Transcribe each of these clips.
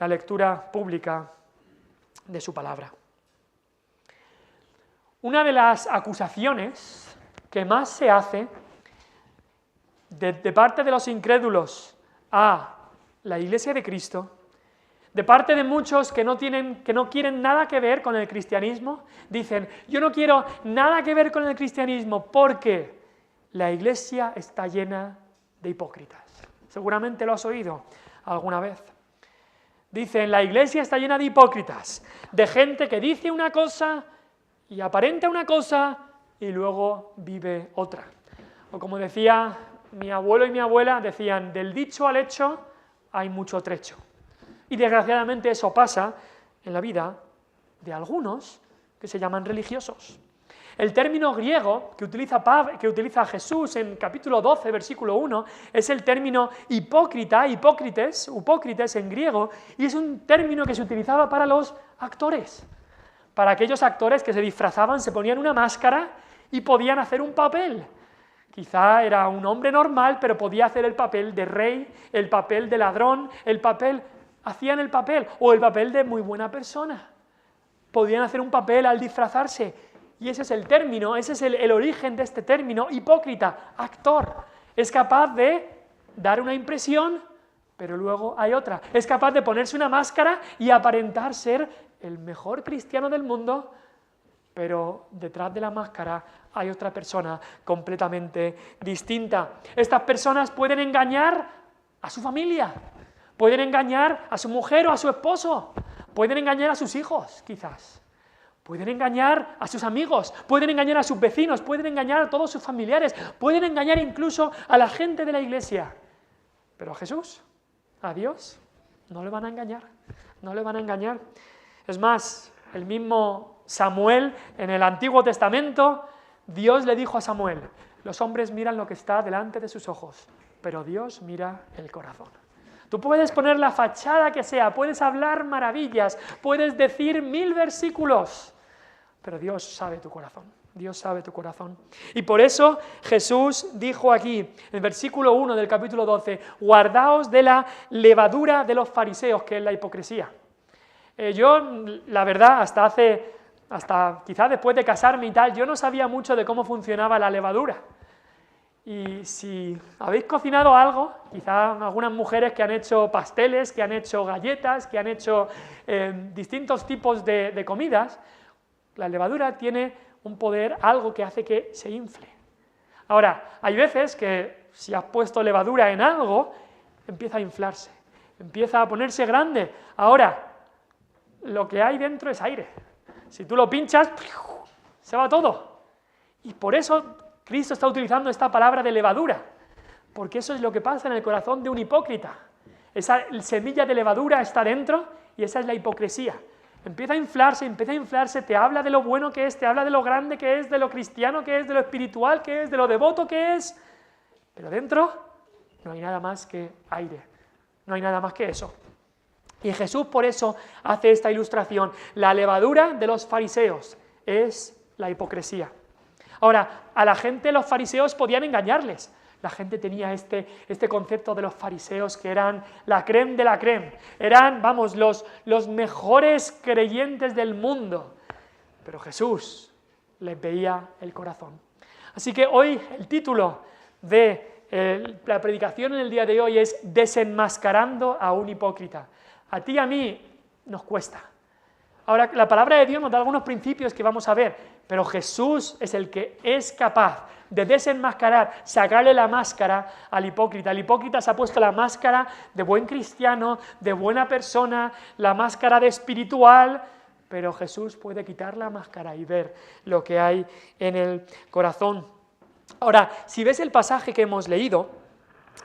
la lectura pública de su palabra. Una de las acusaciones que más se hace de parte de los incrédulos a la Iglesia de Cristo, de parte de muchos que no quieren nada que ver con el cristianismo, dicen: yo no quiero nada que ver con el cristianismo porque la Iglesia está llena de hipócritas. Seguramente lo has oído alguna vez. Dicen: la Iglesia está llena de hipócritas, de gente que dice una cosa y aparenta una cosa y luego vive otra. O como decía mi abuelo y mi abuela, decían: del dicho al hecho hay mucho trecho. Y desgraciadamente eso pasa en la vida de algunos que se llaman religiosos. El término griego que utiliza Jesús en capítulo 12, versículo 1, es el término hipócrita, hipócrites en griego, y es un término que se utilizaba para los actores, para aquellos actores que se disfrazaban, se ponían una máscara y podían hacer un papel. Quizá era un hombre normal, pero podía hacer el papel de rey, el papel de ladrón, hacían el papel, o el papel de muy buena persona. Podían hacer un papel al disfrazarse, y ese es el término, ese es el origen de este término, hipócrita, actor. Es capaz de dar una impresión, pero luego hay otra. Es capaz de ponerse una máscara y aparentar ser el mejor cristiano del mundo, pero detrás de la máscara hay otra persona completamente distinta. Estas personas pueden engañar a su familia, pueden engañar a su mujer o a su esposo, pueden engañar a sus hijos, quizás. Pueden engañar a sus amigos, pueden engañar a sus vecinos, pueden engañar a todos sus familiares, pueden engañar incluso a la gente de la iglesia. Pero a Jesús, a Dios, no le van a engañar, no le van a engañar. Es más, el mismo Samuel en el Antiguo Testamento, Dios le dijo a Samuel: los hombres miran lo que está delante de sus ojos, pero Dios mira el corazón. Tú puedes poner la fachada que sea, puedes hablar maravillas, puedes decir 1000 versículos, pero Dios sabe tu corazón, Dios sabe tu corazón. Y por eso Jesús dijo aquí, en el versículo 1 del capítulo 12, guardaos de la levadura de los fariseos, que es la hipocresía. Yo, la verdad, hasta quizás después de casarme y tal, yo no sabía mucho de cómo funcionaba la levadura. Y si habéis cocinado algo, quizá algunas mujeres que han hecho pasteles, que han hecho galletas, que han hecho distintos tipos de comidas, la levadura tiene un poder, algo que hace que se infle. Ahora, hay veces que si has puesto levadura en algo, empieza a inflarse, empieza a ponerse grande. Ahora, lo que hay dentro es aire. Si tú lo pinchas, se va todo. Y por eso Cristo está utilizando esta palabra de levadura, porque eso es lo que pasa en el corazón de un hipócrita. Esa semilla de levadura está dentro y esa es la hipocresía. Empieza a inflarse, te habla de lo bueno que es, te habla de lo grande que es, de lo cristiano que es, de lo espiritual que es, de lo devoto que es, pero dentro no hay nada más que aire, no hay nada más que eso. Y Jesús por eso hace esta ilustración. La levadura de los fariseos es la hipocresía. Ahora, a la gente los fariseos podían engañarles. La gente tenía este concepto de los fariseos que eran la crème de la crème. Eran, vamos, los mejores creyentes del mundo. Pero Jesús les veía el corazón. Así que hoy el título de la predicación en el día de hoy es Desenmascarando a un hipócrita. A ti y a mí nos cuesta. Ahora, la palabra de Dios nos da algunos principios que vamos a ver, pero Jesús es el que es capaz de desenmascarar, sacarle la máscara al hipócrita. El hipócrita se ha puesto la máscara de buen cristiano, de buena persona, la máscara de espiritual, pero Jesús puede quitar la máscara y ver lo que hay en el corazón. Ahora, si ves el pasaje que hemos leído,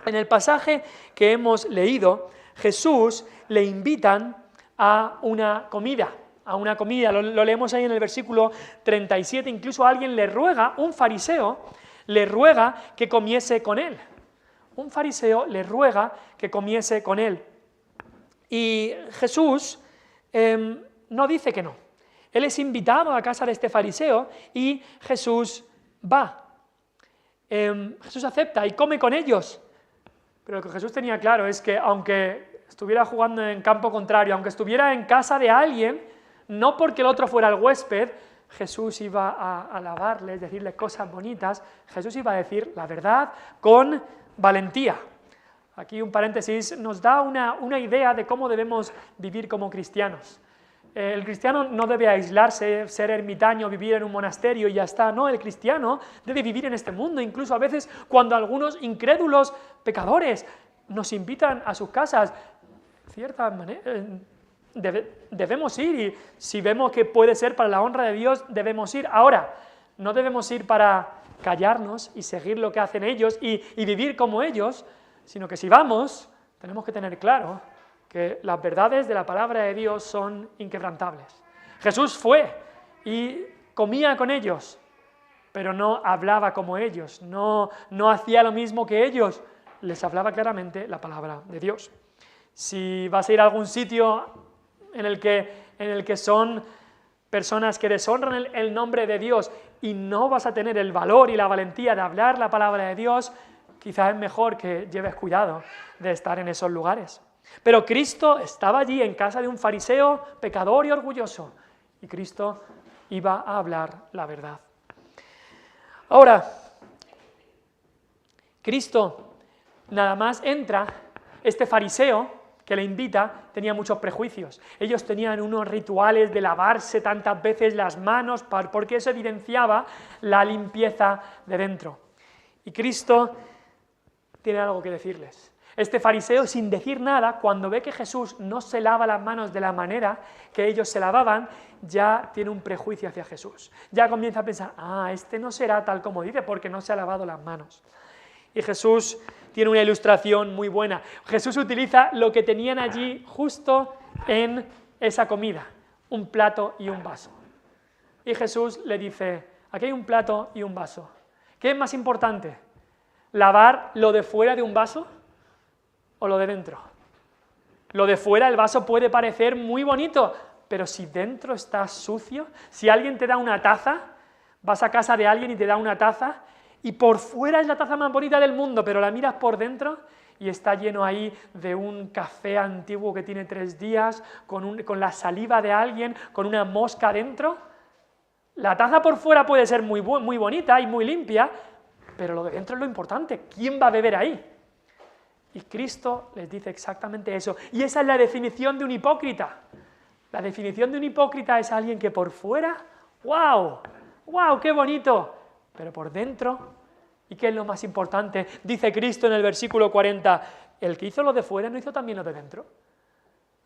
en el pasaje que hemos leído, Jesús le invitan a una comida, lo leemos ahí en el versículo 37, incluso alguien le ruega, un fariseo le ruega que comiese con él. Un fariseo le ruega que comiese con él. Y Jesús no dice que no. Él es invitado a casa de este fariseo y Jesús va. Jesús acepta y come con ellos. Pero lo que Jesús tenía claro es que aunque estuviera jugando en campo contrario, aunque estuviera en casa de alguien, no porque el otro fuera el huésped, Jesús iba a alabarles, decirles cosas bonitas, Jesús iba a decir la verdad con valentía. Aquí un paréntesis nos da una idea de cómo debemos vivir como cristianos. El cristiano no debe aislarse, ser ermitaño, vivir en un monasterio y ya está. No, el cristiano debe vivir en este mundo, incluso a veces cuando algunos incrédulos pecadores nos invitan a sus casas, de cierta manera debemos ir, y si vemos que puede ser para la honra de Dios, debemos ir. Ahora, no debemos ir para callarnos y seguir lo que hacen ellos y vivir como ellos, sino que si vamos, tenemos que tener claro que las verdades de la palabra de Dios son inquebrantables. Jesús fue y comía con ellos, pero no hablaba como ellos, no hacía lo mismo que ellos, les hablaba claramente la palabra de Dios. Si vas a ir a algún sitio en el que son personas que deshonran el nombre de Dios y no vas a tener el valor y la valentía de hablar la palabra de Dios, quizás es mejor que lleves cuidado de estar en esos lugares. Pero Cristo estaba allí en casa de un fariseo pecador y orgulloso, y Cristo iba a hablar la verdad. Ahora, Cristo nada más entra, este fariseo que le invita tenía muchos prejuicios. Ellos tenían unos rituales de lavarse tantas veces las manos porque eso evidenciaba la limpieza de dentro. Y Cristo tiene algo que decirles. Este fariseo, sin decir nada, cuando ve que Jesús no se lava las manos de la manera que ellos se lavaban, ya tiene un prejuicio hacia Jesús. Ya comienza a pensar, este no será tal como dice porque no se ha lavado las manos. Y Jesús tiene una ilustración muy buena. Jesús utiliza lo que tenían allí justo en esa comida, un plato y un vaso. Y Jesús le dice, aquí hay un plato y un vaso. ¿Qué es más importante? ¿Lavar lo de fuera de un vaso o lo de dentro? Lo de fuera, el vaso puede parecer muy bonito, pero si dentro está sucio, si alguien te da una taza, vas a casa de alguien y te da una taza, y por fuera es la taza más bonita del mundo, pero la miras por dentro y está lleno ahí de un café antiguo que tiene 3 días, con la saliva de alguien, con una mosca dentro. La taza por fuera puede ser muy bonita y muy limpia, pero lo de dentro es lo importante. ¿Quién va a beber ahí? Y Cristo les dice exactamente eso. Y esa es la definición de un hipócrita. La definición de un hipócrita es alguien que por fuera, ¡wow! ¡Wow, qué bonito! Pero por dentro, ¿y qué es lo más importante? Dice Cristo en el versículo 40, el que hizo lo de fuera no hizo también lo de dentro.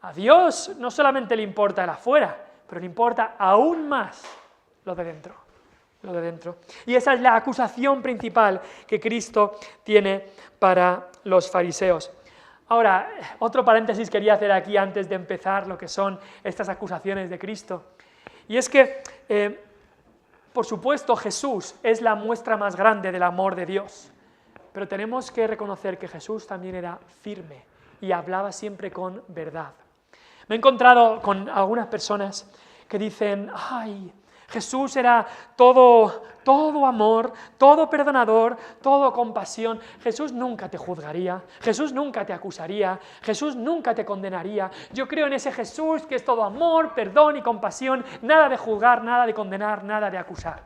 A Dios no solamente le importa el afuera, pero le importa aún más lo de dentro. Lo de dentro. Y esa es la acusación principal que Cristo tiene para los fariseos. Ahora, otro paréntesis quería hacer aquí antes de empezar lo que son estas acusaciones de Cristo. Y es que por supuesto, Jesús es la muestra más grande del amor de Dios, pero tenemos que reconocer que Jesús también era firme y hablaba siempre con verdad. Me he encontrado con algunas personas que dicen, Jesús era todo amor, todo perdonador, todo compasión. Jesús nunca te juzgaría, Jesús nunca te acusaría, Jesús nunca te condenaría. Yo creo en ese Jesús que es todo amor, perdón y compasión, nada de juzgar, nada de condenar, nada de acusar.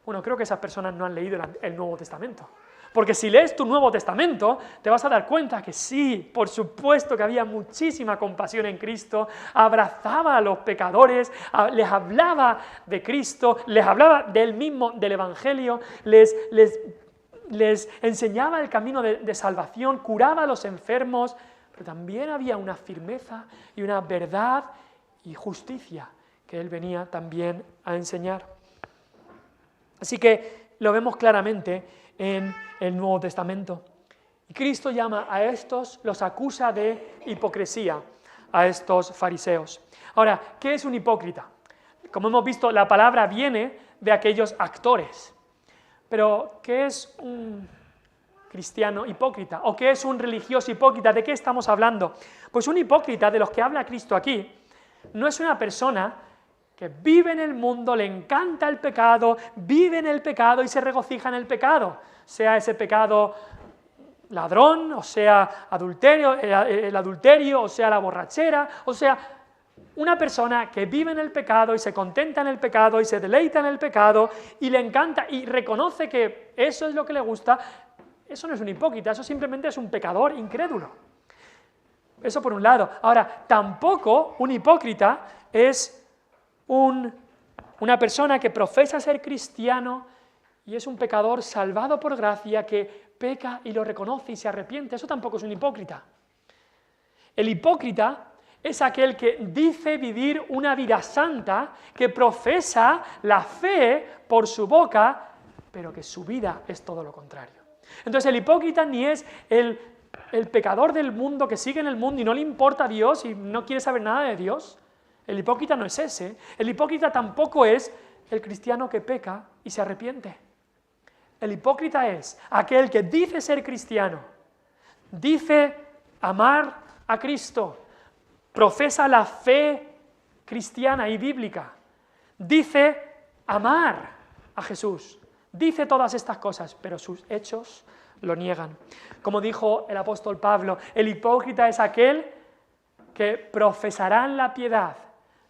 Bueno, creo que esas personas no han leído el Nuevo Testamento. Porque si lees tu Nuevo Testamento, te vas a dar cuenta que sí, por supuesto que había muchísima compasión en Cristo, abrazaba a los pecadores, les hablaba de Cristo, les hablaba del mismo, del Evangelio, les enseñaba el camino de salvación, curaba a los enfermos, pero también había una firmeza y una verdad y justicia que Él venía también a enseñar. Así que lo vemos claramente en el Nuevo Testamento. Y Cristo llama a estos, los acusa de hipocresía, a estos fariseos. Ahora, ¿qué es un hipócrita? Como hemos visto, la palabra viene de aquellos actores. Pero, ¿qué es un cristiano hipócrita? ¿O qué es un religioso hipócrita? ¿De qué estamos hablando? Pues un hipócrita, de los que habla Cristo aquí, no es una persona que vive en el mundo, le encanta el pecado, vive en el pecado y se regocija en el pecado, sea ese pecado ladrón, o sea adulterio, el adulterio, o sea la borrachera, o sea una persona que vive en el pecado y se contenta en el pecado y se deleita en el pecado y le encanta y reconoce que eso es lo que le gusta, eso no es un hipócrita, eso simplemente es un pecador incrédulo. Eso por un lado. Ahora, tampoco un hipócrita es una persona que profesa ser cristiano y es un pecador salvado por gracia que peca y lo reconoce y se arrepiente. Eso tampoco es un hipócrita. El hipócrita es aquel que dice vivir una vida santa, que profesa la fe por su boca, pero que su vida es todo lo contrario. Entonces el hipócrita ni es el pecador del mundo que sigue en el mundo y no le importa a Dios y no quiere saber nada de Dios. El hipócrita no es ese. El hipócrita tampoco es el cristiano que peca y se arrepiente. El hipócrita es aquel que dice ser cristiano, dice amar a Cristo, profesa la fe cristiana y bíblica, dice amar a Jesús, dice todas estas cosas, pero sus hechos lo niegan. Como dijo el apóstol Pablo, el hipócrita es aquel que profesarán la piedad,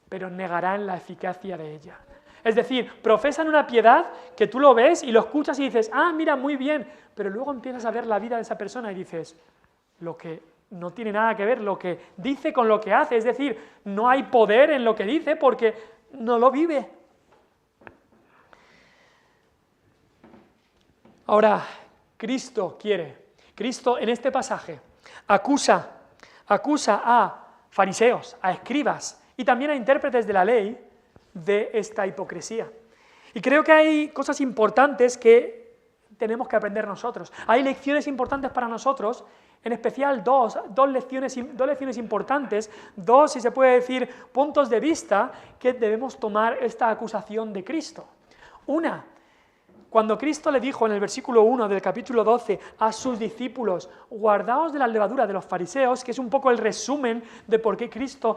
pero negarán la eficacia de ella. Es decir, profesan una piedad que tú lo ves y lo escuchas y dices, ah, mira, muy bien, pero luego empiezas a ver la vida de esa persona y dices, lo que no tiene nada que ver lo que dice con lo que hace, es decir, no hay poder en lo que dice porque no lo vive. Ahora, Cristo en este pasaje acusa a fariseos, a escribas y también a intérpretes de la ley de esta hipocresía. Y creo que hay cosas importantes que tenemos que aprender nosotros. Hay lecciones importantes para nosotros, en especial dos lecciones importantes, si se puede decir, puntos de vista que debemos tomar esta acusación de Cristo. Una, cuando Cristo le dijo en el versículo 1 del capítulo 12 a sus discípulos, guardaos de la levadura de los fariseos, que es un poco el resumen de por qué Cristo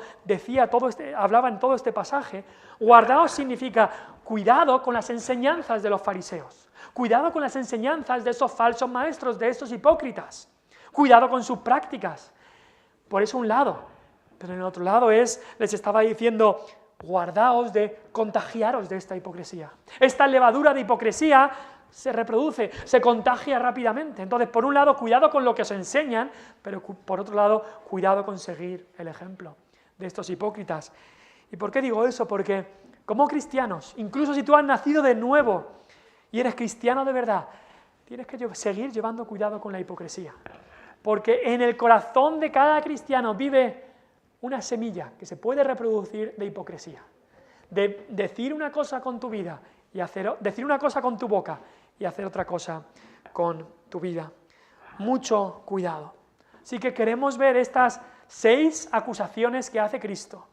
hablaba en todo este pasaje, guardaos significa cuidado con las enseñanzas de los fariseos, cuidado con las enseñanzas de esos falsos maestros, de estos hipócritas, cuidado con sus prácticas. Por eso un lado, pero en el otro lado les estaba diciendo, guardaos de contagiaros de esta hipocresía. Esta levadura de hipocresía se reproduce, se contagia rápidamente. Entonces, por un lado, cuidado con lo que os enseñan, pero por otro lado, cuidado con seguir el ejemplo de estos hipócritas. ¿Y por qué digo eso? Porque como cristianos, incluso si tú has nacido de nuevo y eres cristiano de verdad, tienes que seguir llevando cuidado con la hipocresía. Porque en el corazón de cada cristiano vive una semilla que se puede reproducir de hipocresía, de decir una cosa con tu vida y decir una cosa con tu boca y hacer otra cosa con tu vida. Mucho cuidado. Así que queremos ver estas 6 acusaciones que hace Cristo,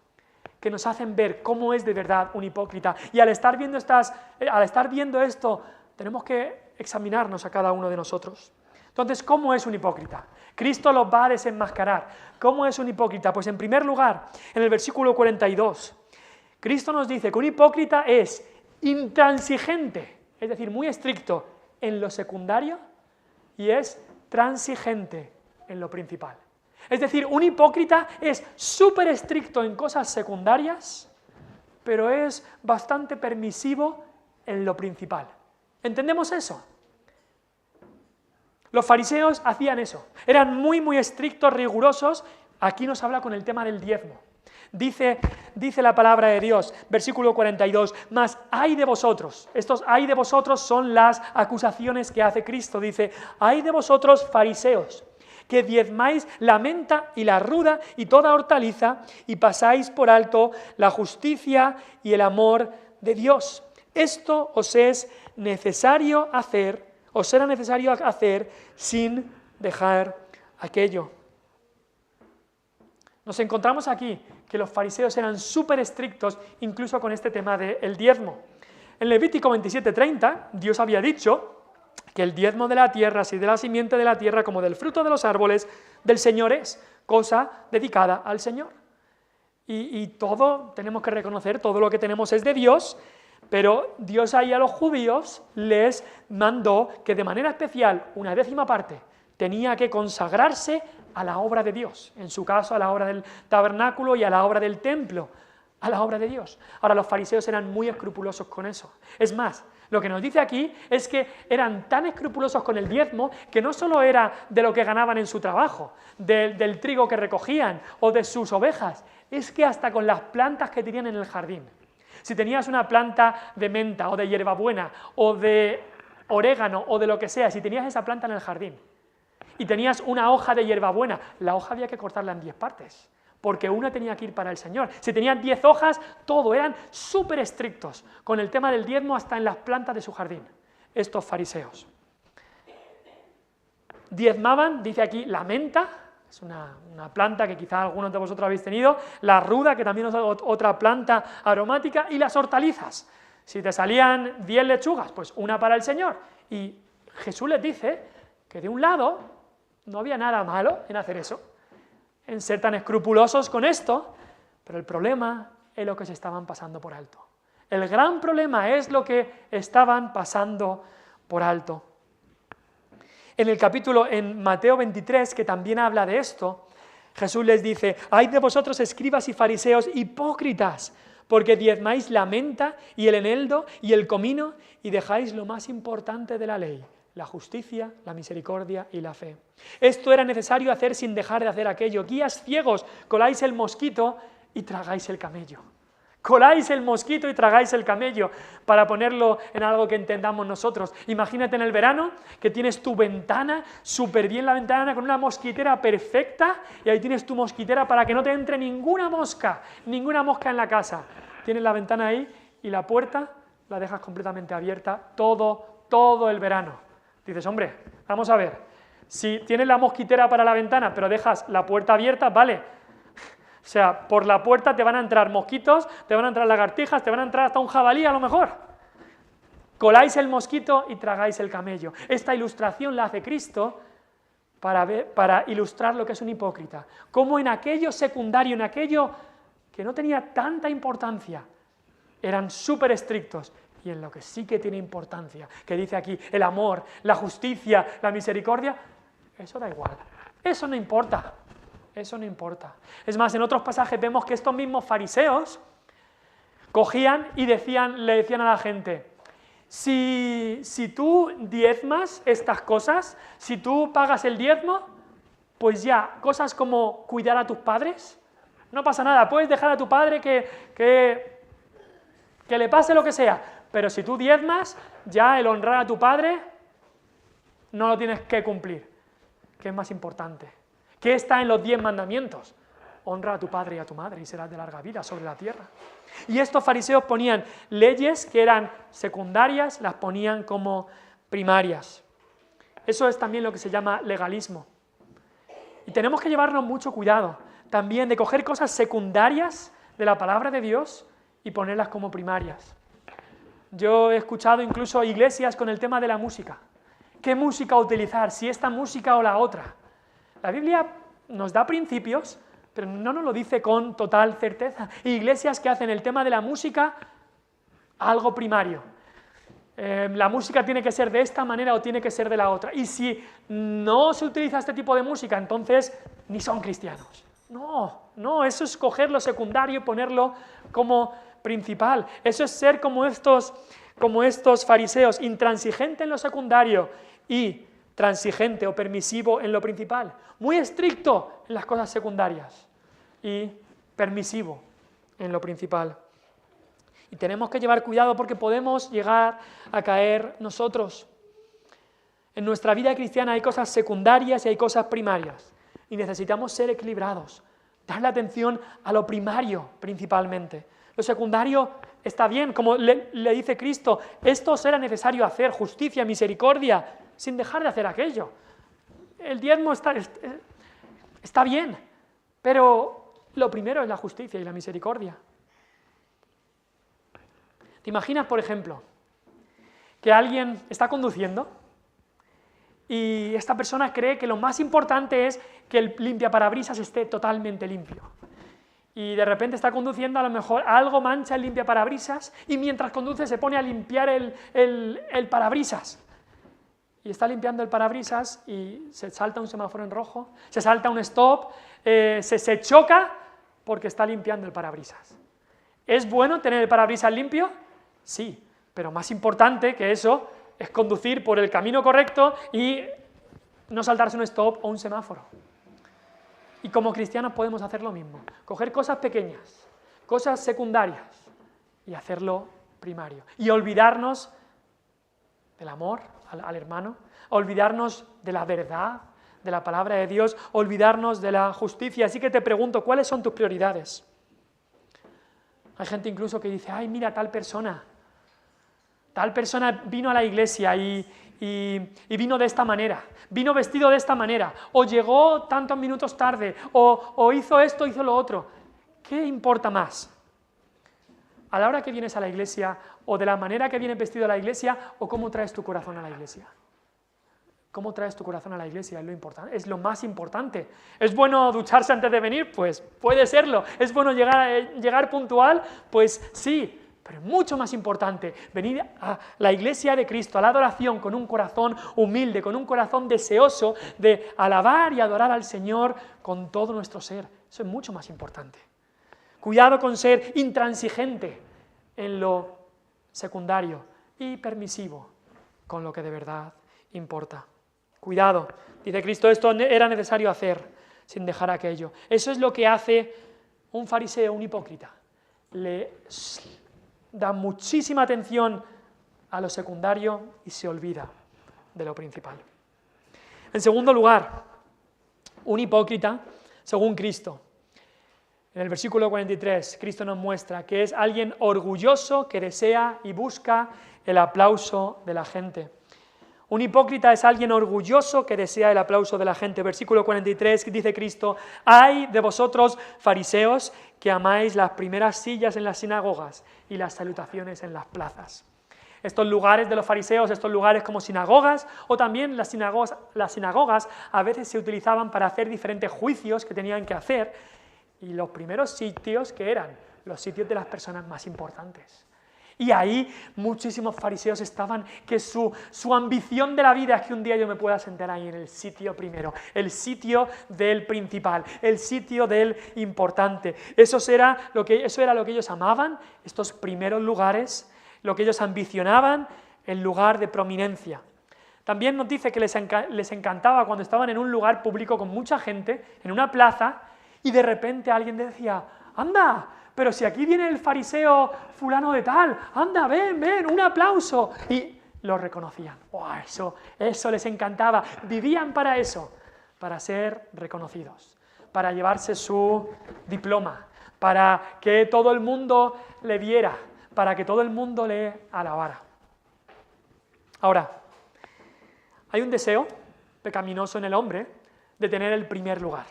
que nos hacen ver cómo es de verdad un hipócrita. Y al estar viendo esto, tenemos que examinarnos a cada uno de nosotros. Entonces, ¿cómo es un hipócrita? Cristo los va a desenmascarar. ¿Cómo es un hipócrita? Pues en primer lugar, en el versículo 42, Cristo nos dice que un hipócrita es intransigente, es decir, muy estricto en lo secundario y es transigente en lo principal. Es decir, un hipócrita es súper estricto en cosas secundarias, pero es bastante permisivo en lo principal. ¿Entendemos eso? Los fariseos hacían eso, eran muy estrictos, rigurosos. Aquí nos habla con el tema del diezmo. Dice la palabra de Dios, versículo 42, mas ay de vosotros. Estos ay de vosotros son las acusaciones que hace Cristo. Dice, ay de vosotros fariseos, que diezmáis la menta y la ruda y toda hortaliza y pasáis por alto la justicia y el amor de Dios. Esto os será necesario hacer sin dejar aquello. Nos encontramos aquí que los fariseos eran súper estrictos, incluso con este tema del diezmo. En Levítico 27:30, Dios había dicho que el diezmo de la tierra, así de la simiente de la tierra como del fruto de los árboles, del Señor es cosa dedicada al Señor. Y todo, tenemos que reconocer, todo lo que tenemos es de Dios. Pero Dios ahí a los judíos les mandó que de manera especial, una 10ª parte, tenía que consagrarse a la obra de Dios, en su caso a la obra del tabernáculo y a la obra del templo, a la obra de Dios. Ahora, los fariseos eran muy escrupulosos con eso. Es más, lo que nos dice aquí es que eran tan escrupulosos con el diezmo que no solo era de lo que ganaban en su trabajo, del trigo que recogían o de sus ovejas, es que hasta con las plantas que tenían en el jardín. Si tenías una planta de menta o de hierbabuena o de orégano o de lo que sea, si tenías esa planta en el jardín y tenías una hoja de hierbabuena, la hoja había que cortarla en 10 partes, porque una tenía que ir para el Señor. Si tenían 10 hojas, todo, eran súper estrictos con el tema del diezmo hasta en las plantas de su jardín, estos fariseos. Diezmaban, dice aquí, la menta, es una planta que quizá algunos de vosotros habéis tenido, la ruda, que también es otra planta aromática, y las hortalizas. Si te salían 10 lechugas, pues una para el Señor. Y Jesús les dice que de un lado no había nada malo en hacer eso, en ser tan escrupulosos con esto, pero el problema es lo que se estaban pasando por alto. El gran problema es lo que estaban pasando por alto. En Mateo 23, que también habla de esto, Jesús les dice: «Ay de vosotros, escribas y fariseos hipócritas, porque diezmáis la menta y el eneldo y el comino y dejáis lo más importante de la ley, la justicia, la misericordia y la fe». Esto era necesario hacer sin dejar de hacer aquello. Guías ciegos, coláis el mosquito y tragáis el camello. Coláis el mosquito y tragáis el camello, para ponerlo en algo que entendamos nosotros. Imagínate en el verano que tienes tu ventana, súper bien la ventana, con una mosquitera perfecta, y ahí tienes tu mosquitera para que no te entre ninguna mosca en la casa. Tienes la ventana ahí y la puerta la dejas completamente abierta todo el verano. Dices, hombre, vamos a ver, si tienes la mosquitera para la ventana, pero dejas la puerta abierta, vale. O sea, por la puerta te van a entrar mosquitos, te van a entrar lagartijas, te van a entrar hasta un jabalí a lo mejor. Coláis el mosquito y tragáis el camello. Esta ilustración la hace Cristo para ilustrar lo que es un hipócrita. Cómo en aquello secundario, en aquello que no tenía tanta importancia, eran súper estrictos. Y en lo que sí que tiene importancia, que dice aquí, el amor, la justicia, la misericordia, eso da igual, eso no importa. Eso no importa. Es más, en otros pasajes vemos que estos mismos fariseos cogían y le decían a la gente: si tú diezmas estas cosas, si tú pagas el diezmo, pues ya, cosas como cuidar a tus padres, no pasa nada, puedes dejar a tu padre que le pase lo que sea, pero si tú diezmas, ya el honrar a tu padre no lo tienes que cumplir. ¿Qué es más importante? ¿Qué está en los 10 mandamientos? Honra a tu padre y a tu madre y serás de larga vida sobre la tierra. Y estos fariseos ponían leyes que eran secundarias, las ponían como primarias. Eso es también lo que se llama legalismo. Y tenemos que llevarnos mucho cuidado también de coger cosas secundarias de la palabra de Dios y ponerlas como primarias. Yo he escuchado incluso iglesias con el tema de la música. ¿Qué música utilizar? ¿Si esta música o la otra? La Biblia nos da principios, pero no nos lo dice con total certeza. Iglesias que hacen el tema de la música algo primario. La música tiene que ser de esta manera o tiene que ser de la otra. Y si no se utiliza este tipo de música, entonces ni son cristianos. No, eso es coger lo secundario y ponerlo como principal. Eso es ser como estos fariseos, intransigente en lo secundario y transigente o permisivo en lo principal, muy estricto en las cosas secundarias y permisivo en lo principal. Y tenemos que llevar cuidado porque podemos llegar a caer nosotros. En nuestra vida cristiana hay cosas secundarias y hay cosas primarias y necesitamos ser equilibrados, darle atención a lo primario principalmente. Lo secundario está bien, como le dice Cristo, esto será necesario hacer, justicia, misericordia, sin dejar de hacer aquello. El diezmo está bien, pero lo primero es la justicia y la misericordia. ¿Te imaginas, por ejemplo, que alguien está conduciendo y esta persona cree que lo más importante es que el limpiaparabrisas esté totalmente limpio? Y de repente está conduciendo, a lo mejor algo mancha el limpiaparabrisas y mientras conduce se pone a limpiar el parabrisas. y está limpiando el parabrisas y se salta un semáforo en rojo, se salta un stop, se choca porque está limpiando el parabrisas. ¿Es bueno tener el parabrisas limpio? Sí, pero más importante que eso es conducir por el camino correcto y no saltarse un stop o un semáforo. Y como cristianos podemos hacer lo mismo, coger cosas pequeñas, cosas secundarias y hacerlo primario. Y olvidarnos del amor al hermano, olvidarnos de la verdad, de la palabra de Dios, olvidarnos de la justicia. Así que te pregunto, ¿cuáles son tus prioridades? Hay gente incluso que dice, ay, mira, tal persona vino a la iglesia y vino de esta manera, vino vestido de esta manera, o llegó tantos minutos tarde, o hizo esto, hizo lo otro. ¿Qué importa más? ¿A la hora que vienes a la iglesia, o de la manera que vienes vestido a la iglesia, o cómo traes tu corazón a la iglesia? ¿Cómo traes tu corazón a la iglesia? Es lo más importante. ¿Es bueno ducharse antes de venir? Pues puede serlo. ¿Es bueno llegar puntual? Pues sí. Pero es mucho más importante venir a la iglesia de Cristo, a la adoración, con un corazón humilde, con un corazón deseoso de alabar y adorar al Señor con todo nuestro ser. Eso es mucho más importante. Cuidado con ser intransigente en lo secundario y permisivo con lo que de verdad importa. Cuidado, dice Cristo, esto era necesario hacer sin dejar aquello. Eso es lo que hace un fariseo, un hipócrita. Le da muchísima atención a lo secundario y se olvida de lo principal. En segundo lugar, un hipócrita, según Cristo. En el versículo 43, Cristo nos muestra que es alguien orgulloso que desea y busca el aplauso de la gente. Un hipócrita es alguien orgulloso que desea el aplauso de la gente. Versículo 43 dice Cristo, ¡ay de vosotros, fariseos, que amáis las primeras sillas en las sinagogas y las salutaciones en las plazas! Estos lugares de los fariseos, estos lugares como sinagogas, o también las sinagogas a veces se utilizaban para hacer diferentes juicios que tenían que hacer, y los primeros sitios que eran los sitios de las personas más importantes. Y ahí muchísimos fariseos estaban, que su ambición de la vida es que un día yo me pueda sentar ahí en el sitio primero, el sitio del principal, el sitio del importante. Eso era lo que ellos amaban, estos primeros lugares, lo que ellos ambicionaban, el lugar de prominencia. También nos dice que les encantaba cuando estaban en un lugar público con mucha gente, en una plaza, y de repente alguien decía, ¡anda! Pero si aquí viene el fariseo fulano de tal, anda, ven, un aplauso. Y lo reconocían. ¡Oh, eso les encantaba! Vivían para eso, para ser reconocidos, para llevarse su diploma, para que todo el mundo le viera, para que todo el mundo le alabara. Ahora, hay un deseo pecaminoso en el hombre de tener el primer lugar.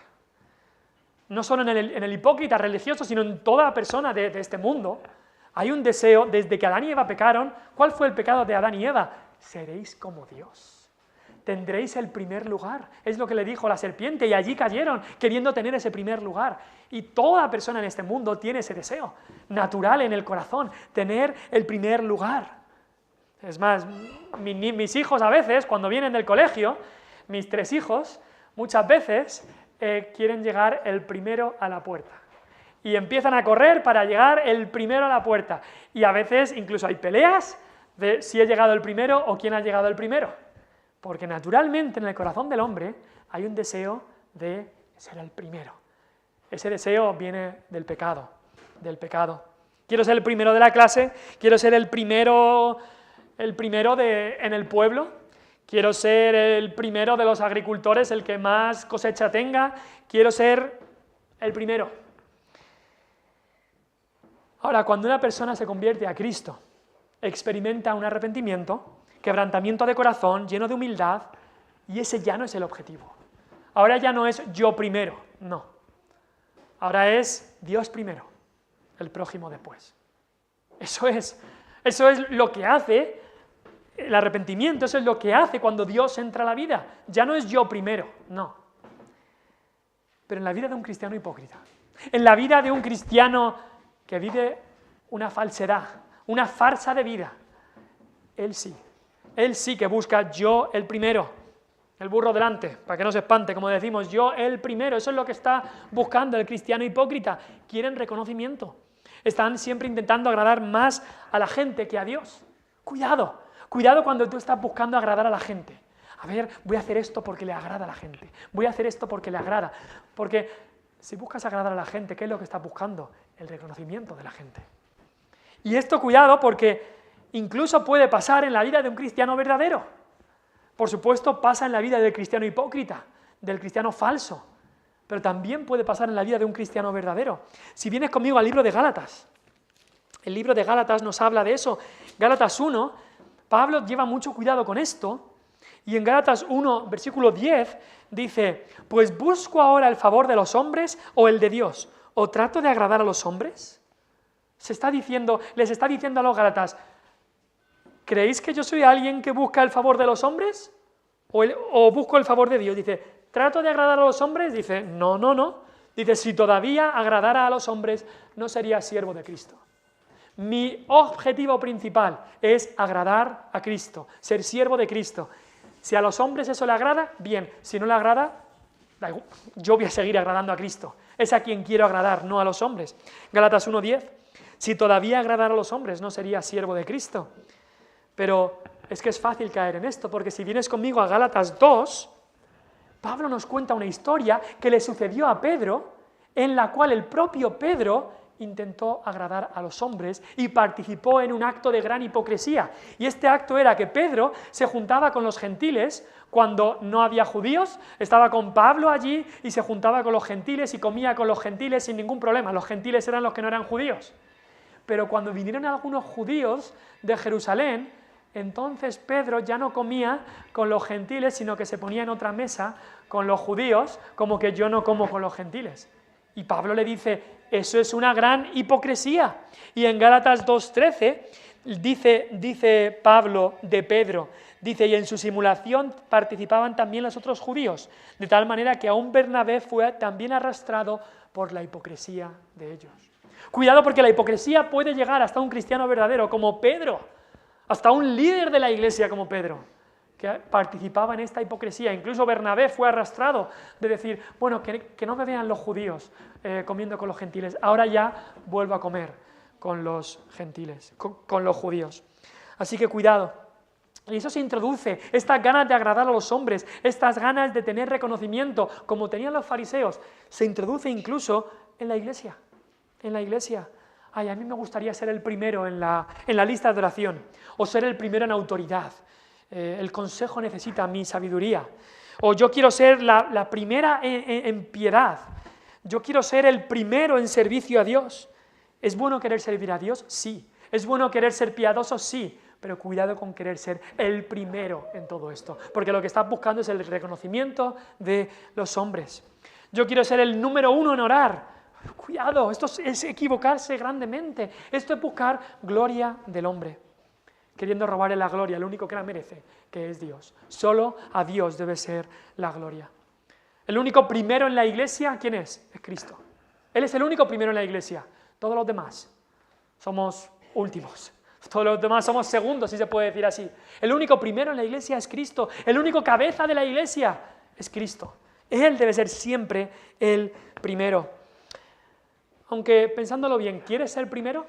No solo en el hipócrita religioso, sino en toda persona de este mundo. Hay un deseo, desde que Adán y Eva pecaron, ¿cuál fue el pecado de Adán y Eva? Seréis como Dios. Tendréis el primer lugar. Es lo que le dijo la serpiente, y allí cayeron, queriendo tener ese primer lugar. Y toda persona en este mundo tiene ese deseo natural en el corazón, tener el primer lugar. Es más, mis hijos a veces, cuando vienen del colegio, mis 3 hijos, muchas veces quieren llegar el primero a la puerta. Y empiezan a correr para llegar el primero a la puerta. Y a veces incluso hay peleas de si he llegado el primero o quién ha llegado el primero. Porque naturalmente en el corazón del hombre hay un deseo de ser el primero. Ese deseo viene del pecado, Quiero ser el primero de la clase, quiero ser el primero en el pueblo. Quiero ser el primero de los agricultores, el que más cosecha tenga. Quiero ser el primero. Ahora, cuando una persona se convierte a Cristo, experimenta un arrepentimiento, quebrantamiento de corazón, lleno de humildad, y ese ya no es el objetivo. Ahora ya no es yo primero, no. Ahora es Dios primero, el prójimo después. Eso es lo que hace el arrepentimiento, eso es lo que hace cuando Dios entra a la vida. Ya no es yo primero, no. Pero en la vida de un cristiano hipócrita, en la vida de un cristiano que vive una falsedad, una farsa de vida, él sí. Él sí que busca yo el primero, el burro delante, para que no se espante, como decimos, yo el primero. Eso es lo que está buscando el cristiano hipócrita. Quieren reconocimiento. Están siempre intentando agradar más a la gente que a Dios. Cuidado, cuidado cuando tú estás buscando agradar a la gente. A ver, voy a hacer esto porque le agrada a la gente. Voy a hacer esto porque le agrada. Porque si buscas agradar a la gente, ¿qué es lo que estás buscando? El reconocimiento de la gente. Y esto, cuidado, porque incluso puede pasar en la vida de un cristiano verdadero. Por supuesto, pasa en la vida del cristiano hipócrita, del cristiano falso, pero también puede pasar en la vida de un cristiano verdadero. Si vienes conmigo al libro de Gálatas, el libro de Gálatas nos habla de eso. Gálatas 1, Pablo lleva mucho cuidado con esto, y en Gálatas 1, versículo 10, dice, pues busco ahora el favor de los hombres o el de Dios, o trato de agradar a los hombres. Les está diciendo a los gálatas, ¿creéis que yo soy alguien que busca el favor de los hombres? ¿O busco el favor de Dios? Dice, ¿trato de agradar a los hombres? Dice, no. Dice, si todavía agradara a los hombres, no sería siervo de Cristo. Mi objetivo principal es agradar a Cristo, ser siervo de Cristo. Si a los hombres eso le agrada, bien. Si no le agrada, yo voy a seguir agradando a Cristo. Es a quien quiero agradar, no a los hombres. Gálatas 1:10. Si todavía agradara a los hombres, no sería siervo de Cristo. Pero es que es fácil caer en esto, porque si vienes conmigo a Gálatas 2, Pablo nos cuenta una historia que le sucedió a Pedro, en la cual el propio Pedro intentó agradar a los hombres y participó en un acto de gran hipocresía. Y este acto era que Pedro se juntaba con los gentiles cuando no había judíos, estaba con Pablo allí y se juntaba con los gentiles y comía con los gentiles sin ningún problema. Los gentiles eran los que no eran judíos. Pero cuando vinieron algunos judíos de Jerusalén, entonces Pedro ya no comía con los gentiles, sino que se ponía en otra mesa con los judíos, como que yo no como con los gentiles. Y Pablo le dice, eso es una gran hipocresía. Y en Gálatas 2:13 dice Pablo de Pedro, dice, y en su simulación participaban también los otros judíos, de tal manera que aún Bernabé fue también arrastrado por la hipocresía de ellos. Cuidado, porque la hipocresía puede llegar hasta un cristiano verdadero como Pedro, hasta un líder de la iglesia como Pedro, que participaba en esta hipocresía. Incluso Bernabé fue arrastrado de decir, bueno, que no me vean los judíos comiendo con los gentiles, ahora ya vuelvo a comer con los gentiles, con los judíos. Así que cuidado. Y eso se introduce, estas ganas de agradar a los hombres, estas ganas de tener reconocimiento, como tenían los fariseos, se introduce incluso en la iglesia. En la iglesia. Ay, a mí me gustaría ser el primero en la lista de oración, o ser el primero en autoridad. El consejo necesita mi sabiduría. O yo quiero ser la primera en piedad. Yo quiero ser el primero en servicio a Dios. ¿Es bueno querer servir a Dios? Sí. ¿Es bueno querer ser piadoso? Sí. Pero cuidado con querer ser el primero en todo esto, porque lo que estás buscando es el reconocimiento de los hombres. Yo quiero ser el número 1 en orar. Cuidado, esto es equivocarse grandemente. Esto es buscar gloria del hombre, queriendo robarle la gloria al único que la merece, que es Dios. Solo a Dios debe ser la gloria. El único primero en la iglesia, ¿quién es? Es Cristo. Él es el único primero en la iglesia. Todos los demás somos últimos. Todos los demás somos segundos, si se puede decir así. El único primero en la iglesia es Cristo. El único cabeza de la iglesia es Cristo. Él debe ser siempre el primero. Aunque pensándolo bien, ¿quieres ser primero?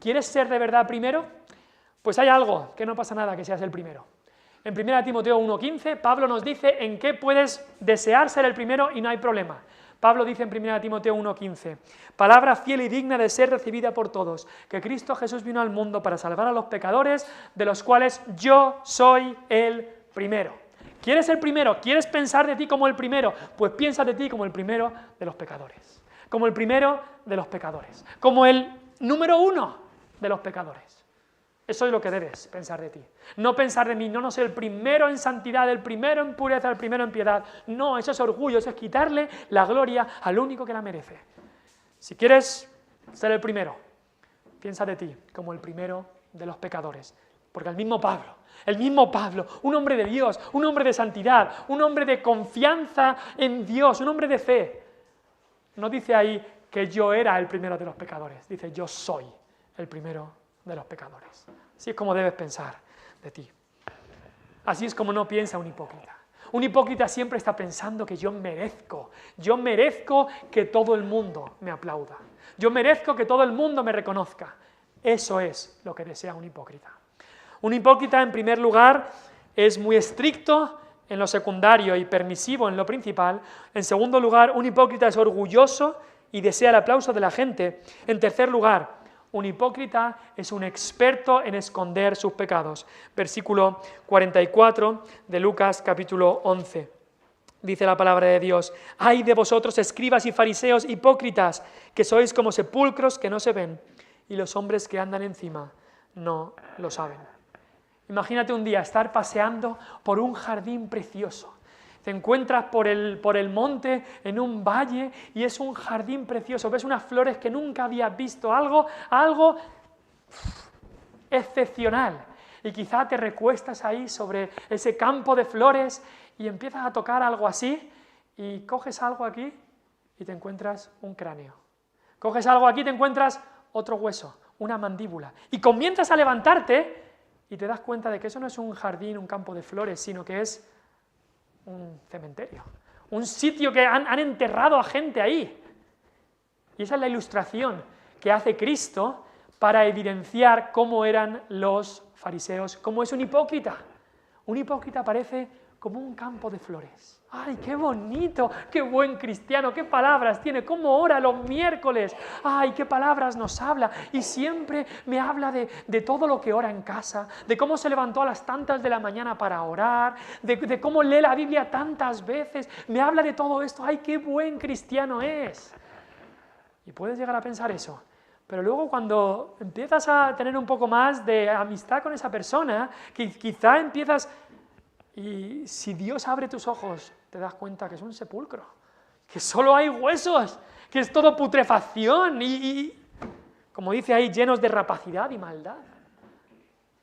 ¿Quieres ser de verdad primero? Pues hay algo, que no pasa nada que seas el primero. En 1 Timoteo 1:15, Pablo nos dice en qué puedes desear ser el primero y no hay problema. Pablo dice en 1 Timoteo 1:15, palabra fiel y digna de ser recibida por todos, que Cristo Jesús vino al mundo para salvar a los pecadores, de los cuales yo soy el primero. ¿Quieres ser primero? ¿Quieres pensar de ti como el primero? Pues piensa de ti como el primero de los pecadores. Como el primero de los pecadores, como el número 1 de los pecadores. Eso es lo que debes pensar de ti. No pensar de mí, no soy el primero en santidad, el primero en pureza, el primero en piedad. No, eso es orgullo, eso es quitarle la gloria al único que la merece. Si quieres ser el primero, piensa de ti como el primero de los pecadores. Porque el mismo Pablo, un hombre de Dios, un hombre de santidad, un hombre de confianza en Dios, un hombre de fe, no dice ahí que yo era el primero de los pecadores, dice yo soy el primero de los pecadores. Así es como debes pensar de ti. Así es como no piensa un hipócrita. Un hipócrita siempre está pensando que yo merezco que todo el mundo me aplauda. Yo merezco que todo el mundo me reconozca. Eso es lo que desea un hipócrita. Un hipócrita, en primer lugar, es muy estricto en lo secundario y permisivo en lo principal. En segundo lugar, un hipócrita es orgulloso y desea el aplauso de la gente. En tercer lugar, un hipócrita es un experto en esconder sus pecados. Versículo 44 de Lucas capítulo 11. Dice la palabra de Dios: ¡ay de vosotros, escribas y fariseos hipócritas, que sois como sepulcros que no se ven, y los hombres que andan encima no lo saben! Imagínate un día estar paseando por un jardín precioso. Te encuentras por el monte, en un valle, y es un jardín precioso. Ves unas flores que nunca habías visto, algo excepcional. Y quizá te recuestas ahí sobre ese campo de flores y empiezas a tocar algo así, y coges algo aquí y te encuentras un cráneo. Coges algo aquí y te encuentras otro hueso, una mandíbula. Y comienzas a levantarte y te das cuenta de que eso no es un jardín, un campo de flores, sino que es un cementerio, un sitio que han enterrado a gente ahí. Y esa es la ilustración que hace Cristo para evidenciar cómo eran los fariseos, cómo es un hipócrita. Un hipócrita parece como un campo de flores. ¡Ay, qué bonito! ¡Qué buen cristiano! ¡Qué palabras tiene! ¡Cómo ora los miércoles! ¡Ay, qué palabras nos habla! Y siempre me habla de todo lo que ora en casa, de cómo se levantó a las tantas de la mañana para orar, de cómo lee la Biblia tantas veces. Me habla de todo esto. ¡Ay, qué buen cristiano es! Y puedes llegar a pensar eso. Pero luego cuando empiezas a tener un poco más de amistad con esa persona, quizá empiezas... Y si Dios abre tus ojos, te das cuenta que es un sepulcro, que solo hay huesos, que es todo putrefacción y como dice ahí, llenos de rapacidad y maldad.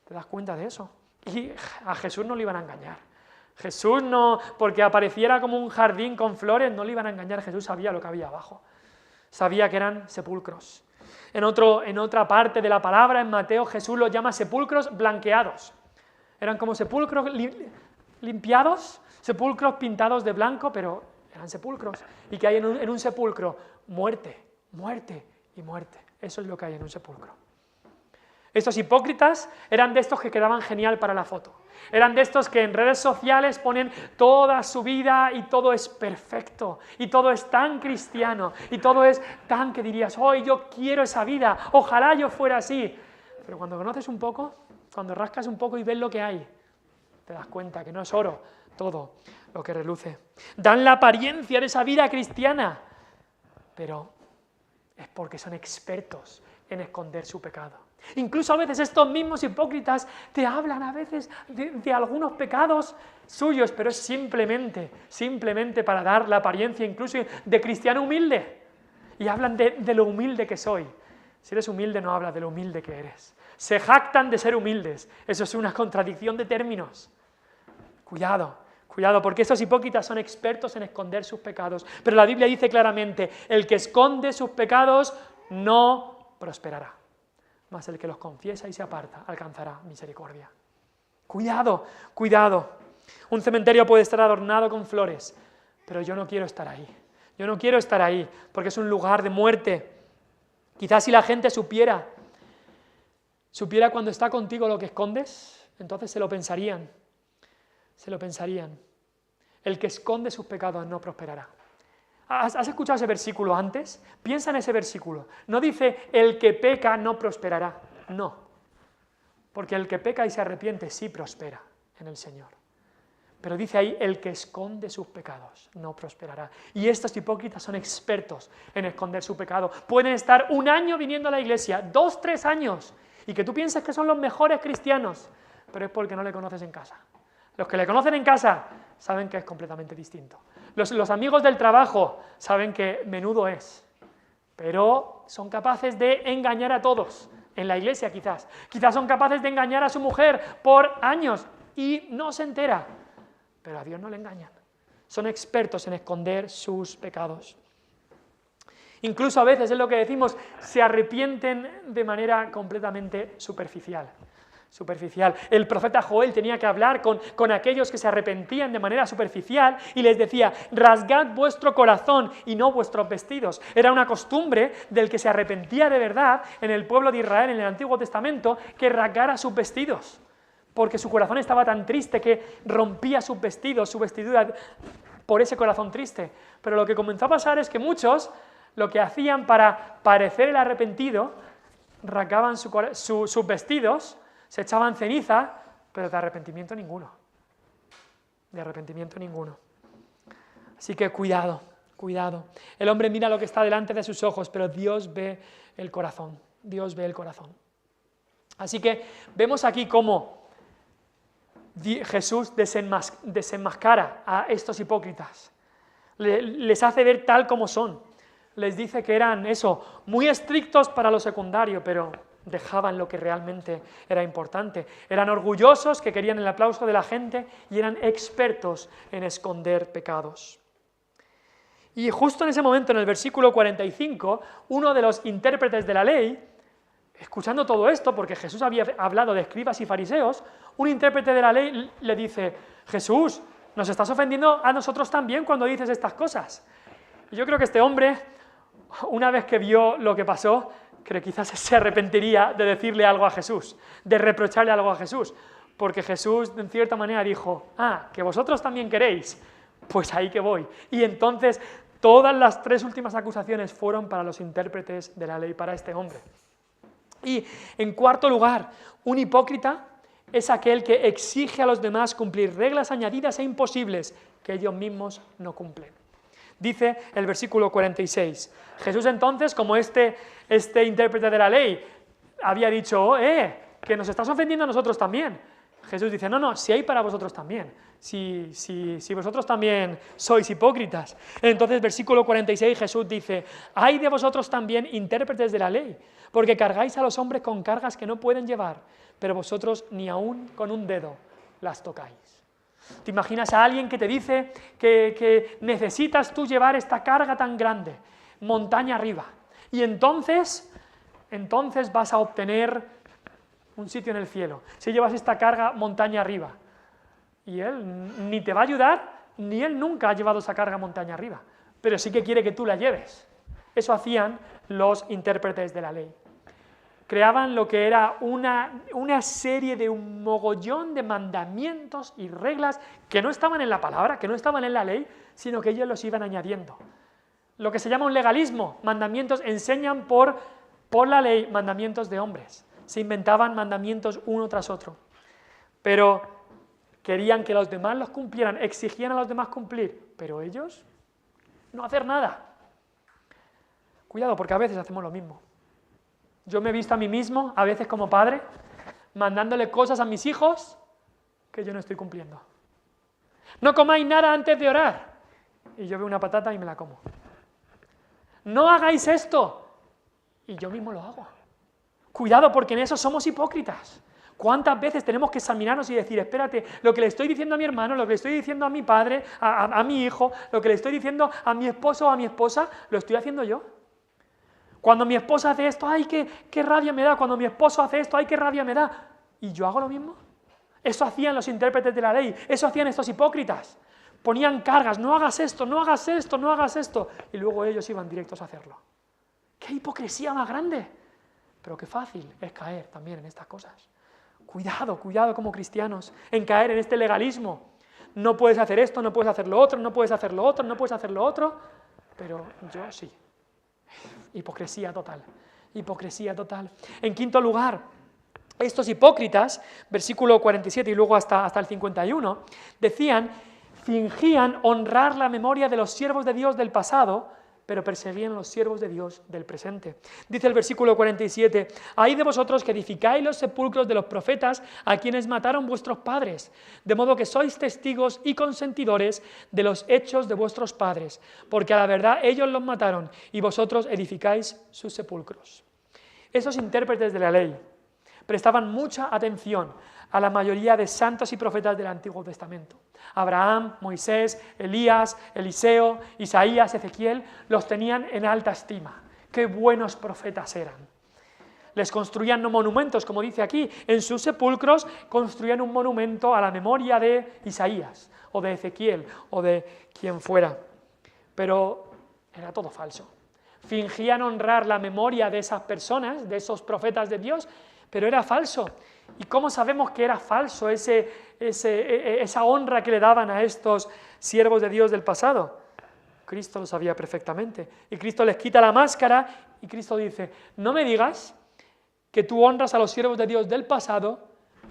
¿Te das cuenta de eso? Y a Jesús no le iban a engañar. Jesús no, porque apareciera como un jardín con flores, no le iban a engañar. Jesús sabía lo que había abajo. Sabía que eran sepulcros. En otra parte de la palabra, en Mateo, Jesús los llama sepulcros blanqueados. Eran como sepulcros limpiados, sepulcros pintados de blanco, pero eran sepulcros. ¿Y que hay en un sepulcro? Muerte, muerte y muerte. Eso es lo que hay en un sepulcro. Estos hipócritas eran de estos que quedaban genial para la foto. Eran de estos que en redes sociales ponen toda su vida y todo es perfecto, y todo es tan cristiano, y todo es tan que dirías, ¡oh, yo quiero esa vida! ¡Ojalá yo fuera así! Pero cuando conoces un poco, cuando rascas un poco y ves lo que hay, te das cuenta que no es oro todo lo que reluce. Dan la apariencia de esa vida cristiana, pero es porque son expertos en esconder su pecado. Incluso a veces estos mismos hipócritas te hablan a veces de algunos pecados suyos, pero es simplemente para dar la apariencia incluso de cristiano humilde. Y hablan de lo humilde que soy. Si eres humilde, no hablas de lo humilde que eres. Se jactan de ser humildes. Eso es una contradicción de términos. Cuidado, porque estos hipócritas son expertos en esconder sus pecados. Pero la Biblia dice claramente, el que esconde sus pecados no prosperará. Mas el que los confiesa y se aparta alcanzará misericordia. Cuidado. Un cementerio puede estar adornado con flores, pero yo no quiero estar ahí. Yo no quiero estar ahí, porque es un lugar de muerte. Quizás si la gente supiera cuando está contigo lo que escondes, entonces se lo pensarían. El que esconde sus pecados no prosperará. ¿Has escuchado ese versículo antes? Piensa en ese versículo. No dice, el que peca no prosperará. No. Porque el que peca y se arrepiente sí prospera en el Señor. Pero dice ahí, el que esconde sus pecados no prosperará. Y estos hipócritas son expertos en esconder su pecado. Pueden estar 1 año viniendo a la iglesia, 2, 3 años, y que tú pienses que son los mejores cristianos, pero es porque no le conoces en casa. Los que le conocen en casa saben que es completamente distinto. Los amigos del trabajo saben que menudo es, pero son capaces de engañar a todos. En la iglesia quizás son capaces de engañar a su mujer por años y no se entera, pero a Dios no le engañan. Son expertos en esconder sus pecados. Incluso a veces es lo que decimos, se arrepienten de manera completamente superficial. superficial. El profeta Joel tenía que hablar con aquellos que se arrepentían de manera superficial y les decía, rasgad vuestro corazón y no vuestros vestidos. Era una costumbre del que se arrepentía de verdad en el pueblo de Israel en el Antiguo Testamento que rasgara sus vestidos, porque su corazón estaba tan triste que rompía sus vestidos, su vestidura, por ese corazón triste. Pero lo que comenzó a pasar es que muchos lo que hacían para parecer el arrepentido, rasgaban sus vestidos, se echaban ceniza, pero de arrepentimiento ninguno. De arrepentimiento ninguno. Así que cuidado, cuidado. El hombre mira lo que está delante de sus ojos, pero Dios ve el corazón. Dios ve el corazón. Así que vemos aquí cómo Jesús desenmascara a estos hipócritas. Les hace ver tal como son. Les dice que eran muy estrictos para lo secundario, pero dejaban lo que realmente era importante. Eran orgullosos, que querían el aplauso de la gente, y eran expertos en esconder pecados. Y justo en ese momento, en el versículo 45, uno de los intérpretes de la ley, escuchando todo esto, porque Jesús había hablado de escribas y fariseos, un intérprete de la ley le dice, Jesús, nos estás ofendiendo a nosotros también cuando dices estas cosas. Y yo creo que este hombre, una vez que vio lo que pasó, creo que quizás se arrepentiría de decirle algo a Jesús, de reprocharle algo a Jesús, porque Jesús en cierta manera dijo, que vosotros también queréis, pues ahí que voy. Y entonces todas las 3 últimas acusaciones fueron para los intérpretes de la ley, para este hombre. Y en cuarto lugar, un hipócrita es aquel que exige a los demás cumplir reglas añadidas e imposibles que ellos mismos no cumplen. Dice el versículo 46. Jesús entonces, como este intérprete de la ley había dicho, que nos estás ofendiendo a nosotros también. Jesús dice, no, si hay para vosotros también, si vosotros también sois hipócritas. Entonces, versículo 46, Jesús dice, hay de vosotros también intérpretes de la ley, porque cargáis a los hombres con cargas que no pueden llevar, pero vosotros ni aun con un dedo las tocáis. ¿Te imaginas a alguien que te dice que necesitas tú llevar esta carga tan grande, montaña arriba, y entonces vas a obtener un sitio en el cielo, si llevas esta carga montaña arriba? Y él ni te va a ayudar, ni él nunca ha llevado esa carga montaña arriba, pero sí que quiere que tú la lleves. Eso hacían los intérpretes de la ley. Creaban lo que era una serie de un mogollón de mandamientos y reglas que no estaban en la palabra, que no estaban en la ley, sino que ellos los iban añadiendo. Lo que se llama un legalismo, mandamientos enseñan por la ley, mandamientos de hombres. Se inventaban mandamientos uno tras otro, pero querían que los demás los cumplieran, exigían a los demás cumplir, pero ellos no hacer nada. Cuidado, porque a veces hacemos lo mismo. Yo me he visto a mí mismo, a veces como padre, mandándole cosas a mis hijos que yo no estoy cumpliendo. No comáis nada antes de orar. Y yo veo una patata y me la como. No hagáis esto. Y yo mismo lo hago. Cuidado, porque en eso somos hipócritas. ¿Cuántas veces tenemos que examinarnos y decir, espérate, lo que le estoy diciendo a mi hermano, lo que le estoy diciendo a mi padre, a mi hijo, lo que le estoy diciendo a mi esposo o a mi esposa, lo estoy haciendo yo? Cuando mi esposa hace esto, ¡ay, qué rabia me da! Cuando mi esposo hace esto, ¡ay, qué rabia me da! ¿Y yo hago lo mismo? Eso hacían los intérpretes de la ley, eso hacían estos hipócritas. Ponían cargas, no hagas esto, no hagas esto, no hagas esto. Y luego ellos iban directos a hacerlo. ¡Qué hipocresía más grande! Pero qué fácil es caer también en estas cosas. Cuidado, cuidado como cristianos, en caer en este legalismo. No puedes hacer esto, no puedes hacer lo otro, no puedes hacer lo otro, no puedes hacer lo otro, pero yo sí. Hipocresía total, hipocresía total. En quinto lugar, estos hipócritas, versículo 47 y luego hasta el 51, fingían honrar la memoria de los siervos de Dios del pasado, pero perseguían a los siervos de Dios del presente. Dice el versículo 47, «Ay de vosotros que edificáis los sepulcros de los profetas a quienes mataron vuestros padres, de modo que sois testigos y consentidores de los hechos de vuestros padres, porque a la verdad ellos los mataron y vosotros edificáis sus sepulcros». Esos intérpretes de la ley prestaban mucha atención a la mayoría de santos y profetas del Antiguo Testamento. Abraham, Moisés, Elías, Eliseo, Isaías, Ezequiel, los tenían en alta estima. ¡Qué buenos profetas eran! Les construían no monumentos, como dice aquí, en sus sepulcros construían un monumento a la memoria de Isaías, o de Ezequiel, o de quien fuera. Pero era todo falso. Fingían honrar la memoria de esas personas, de esos profetas de Dios, pero era falso. ¿Y cómo sabemos que era falso esa honra que le daban a estos siervos de Dios del pasado? Cristo lo sabía perfectamente. Y Cristo les quita la máscara y Cristo dice, no me digas que tú honras a los siervos de Dios del pasado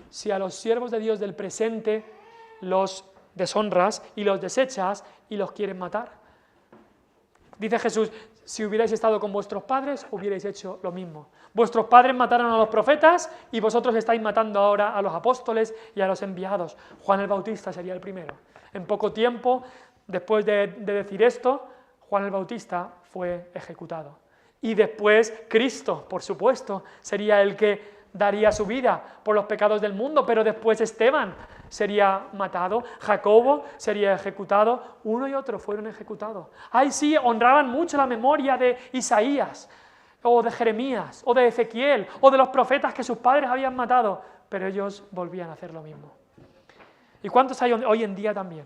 si a los siervos de Dios del presente los deshonras y los desechas y los quieres matar. Dice Jesús, si hubierais estado con vuestros padres, hubierais hecho lo mismo. Vuestros padres mataron a los profetas y vosotros estáis matando ahora a los apóstoles y a los enviados. Juan el Bautista sería el primero. En poco tiempo, después de decir esto, Juan el Bautista fue ejecutado. Y después Cristo, por supuesto, sería el que daría su vida por los pecados del mundo, pero después Esteban sería matado, Jacobo sería ejecutado, uno y otro fueron ejecutados. Ahí sí, honraban mucho la memoria de Isaías, o de Jeremías, o de Ezequiel, o de los profetas que sus padres habían matado, pero ellos volvían a hacer lo mismo. ¿Y cuántos hay hoy en día también?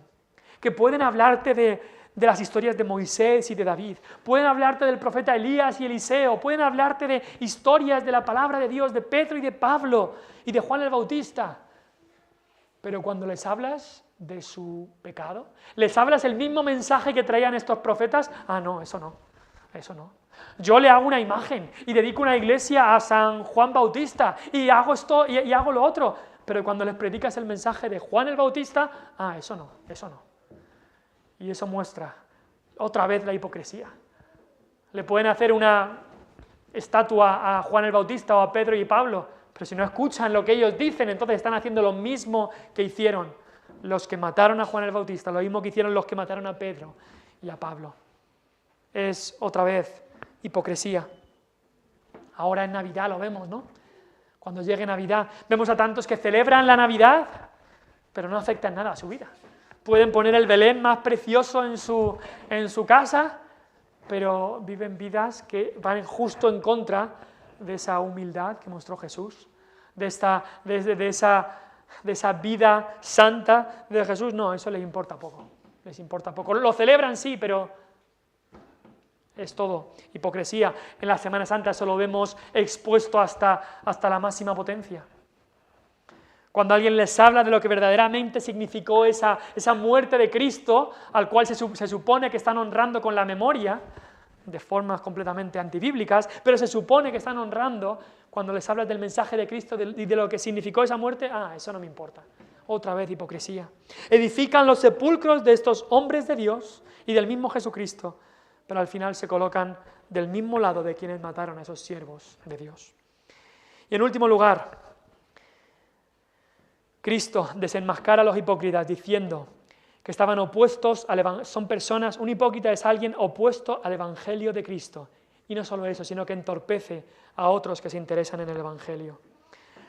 Que pueden hablarte de las historias de Moisés y de David, pueden hablarte del profeta Elías y Eliseo, pueden hablarte de historias de la palabra de Dios, de Pedro y de Pablo y de Juan el Bautista, pero cuando les hablas de su pecado, les hablas el mismo mensaje que traían estos profetas, no, eso no, eso no. Yo le hago una imagen y dedico una iglesia a San Juan Bautista y hago esto y hago lo otro, pero cuando les predicas el mensaje de Juan el Bautista, eso no, eso no. Y eso muestra otra vez la hipocresía. Le pueden hacer una estatua a Juan el Bautista o a Pedro y Pablo, pero si no escuchan lo que ellos dicen, entonces están haciendo lo mismo que hicieron los que mataron a Juan el Bautista, lo mismo que hicieron los que mataron a Pedro y a Pablo. Es otra vez hipocresía. Ahora en Navidad lo vemos, ¿no? Cuando llegue Navidad, vemos a tantos que celebran la Navidad, pero no afectan nada a su vida. Pueden poner el Belén más precioso en su casa, pero viven vidas que van justo en contra de esa humildad que mostró Jesús, de esa vida santa de Jesús. No, eso les importa poco, les importa poco. Lo celebran sí, pero es todo hipocresía. En la Semana Santa eso lo vemos expuesto hasta la máxima potencia. Cuando alguien les habla de lo que verdaderamente significó esa muerte de Cristo, al cual se supone que están honrando con la memoria, de formas completamente antibíblicas, pero se supone que están honrando, cuando les hablas del mensaje de Cristo y de lo que significó esa muerte, eso no me importa. Otra vez hipocresía. Edifican los sepulcros de estos hombres de Dios y del mismo Jesucristo, pero al final se colocan del mismo lado de quienes mataron a esos siervos de Dios. Y en último lugar, Cristo desenmascara a los hipócritas diciendo que estaban opuestos al Evangelio. Son personas, un hipócrita es alguien opuesto al Evangelio de Cristo. Y no solo eso, sino que entorpece a otros que se interesan en el Evangelio.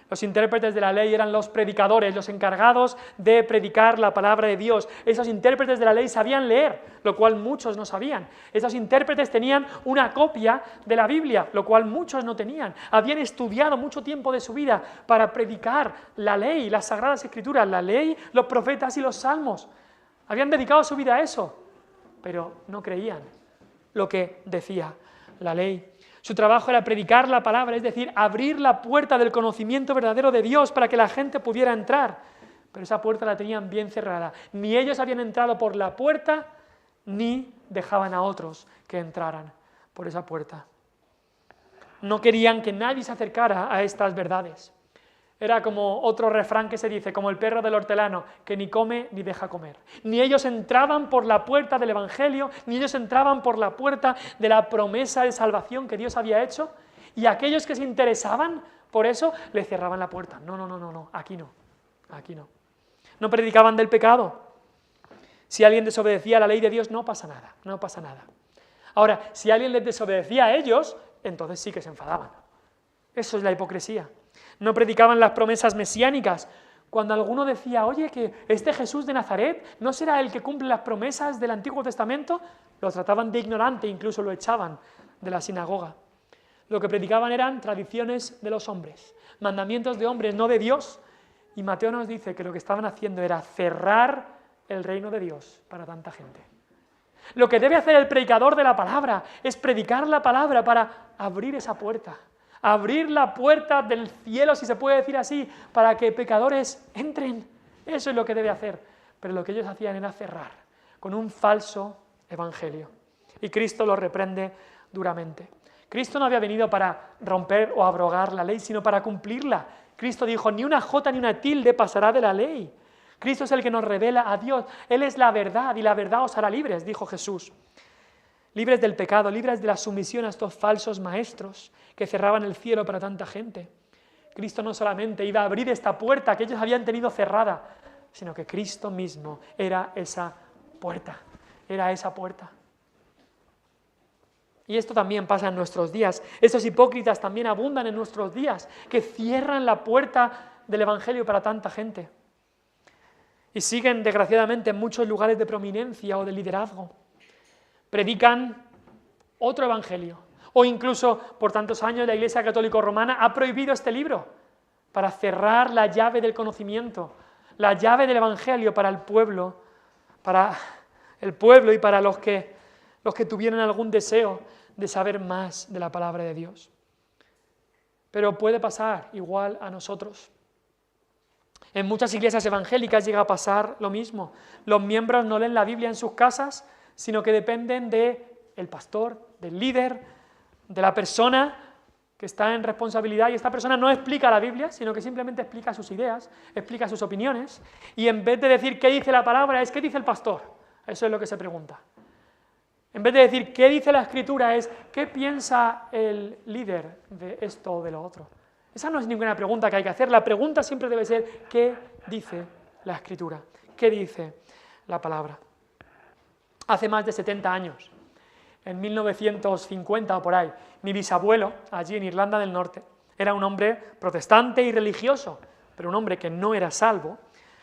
Los intérpretes de la ley eran los predicadores, los encargados de predicar la palabra de Dios. Esos intérpretes de la ley sabían leer, lo cual muchos no sabían. Esos intérpretes tenían una copia de la Biblia, lo cual muchos no tenían. Habían estudiado mucho tiempo de su vida para predicar la ley, las Sagradas Escrituras, la ley, los profetas y los salmos. Habían dedicado su vida a eso, pero no creían lo que decía la ley. Su trabajo era predicar la palabra, es decir, abrir la puerta del conocimiento verdadero de Dios para que la gente pudiera entrar. Pero esa puerta la tenían bien cerrada. Ni ellos habían entrado por la puerta, ni dejaban a otros que entraran por esa puerta. No querían que nadie se acercara a estas verdades. Era como otro refrán que se dice, como el perro del hortelano, que ni come ni deja comer. Ni ellos entraban por la puerta del Evangelio, ni ellos entraban por la puerta de la promesa de salvación que Dios había hecho, y aquellos que se interesaban por eso, le cerraban la puerta. No, aquí no, aquí no. No predicaban del pecado. Si alguien desobedecía a la ley de Dios, no pasa nada, no pasa nada. Ahora, si alguien les desobedecía a ellos, entonces sí que se enfadaban. Eso es la hipocresía. No predicaban las promesas mesiánicas. Cuando alguno decía, oye, que este Jesús de Nazaret no será el que cumple las promesas del Antiguo Testamento, lo trataban de ignorante, incluso lo echaban de la sinagoga. Lo que predicaban eran tradiciones de los hombres, mandamientos de hombres, no de Dios. Y Mateo nos dice que lo que estaban haciendo era cerrar el reino de Dios para tanta gente. Lo que debe hacer el predicador de la palabra es predicar la palabra para abrir esa puerta, abrir la puerta del cielo, si se puede decir así, para que pecadores entren. Eso es lo que debe hacer. Pero lo que ellos hacían era cerrar con un falso evangelio. Y Cristo lo reprende duramente. Cristo no había venido para romper o abrogar la ley, sino para cumplirla. Cristo dijo, ni una jota ni una tilde pasará de la ley. Cristo es el que nos revela a Dios. Él es la verdad y la verdad os hará libres, dijo Jesús. Libres del pecado, libres de la sumisión a estos falsos maestros que cerraban el cielo para tanta gente. Cristo no solamente iba a abrir esta puerta que ellos habían tenido cerrada, sino que Cristo mismo era esa puerta. Era esa puerta. Y esto también pasa en nuestros días. Estos hipócritas también abundan en nuestros días, que cierran la puerta del evangelio para tanta gente. Y siguen, desgraciadamente, en muchos lugares de prominencia o de liderazgo. Predican otro evangelio. O incluso, por tantos años, la Iglesia Católica Romana ha prohibido este libro para cerrar la llave del conocimiento, la llave del evangelio para el pueblo y para los que tuvieran algún deseo de saber más de la palabra de Dios. Pero puede pasar igual a nosotros. En muchas iglesias evangélicas llega a pasar lo mismo. Los miembros no leen la Biblia en sus casas, sino que dependen del pastor, del líder, de la persona que está en responsabilidad, y esta persona no explica la Biblia, sino que simplemente explica sus ideas, explica sus opiniones, y en vez de decir qué dice la palabra, es qué dice el pastor. Eso es lo que se pregunta. En vez de decir qué dice la Escritura, es qué piensa el líder de esto o de lo otro. Esa no es ninguna pregunta que hay que hacer. La pregunta siempre debe ser qué dice la Escritura, qué dice la palabra. Hace más de 70 años, en 1950 o por ahí, mi bisabuelo, allí en Irlanda del Norte, era un hombre protestante y religioso, pero un hombre que no era salvo,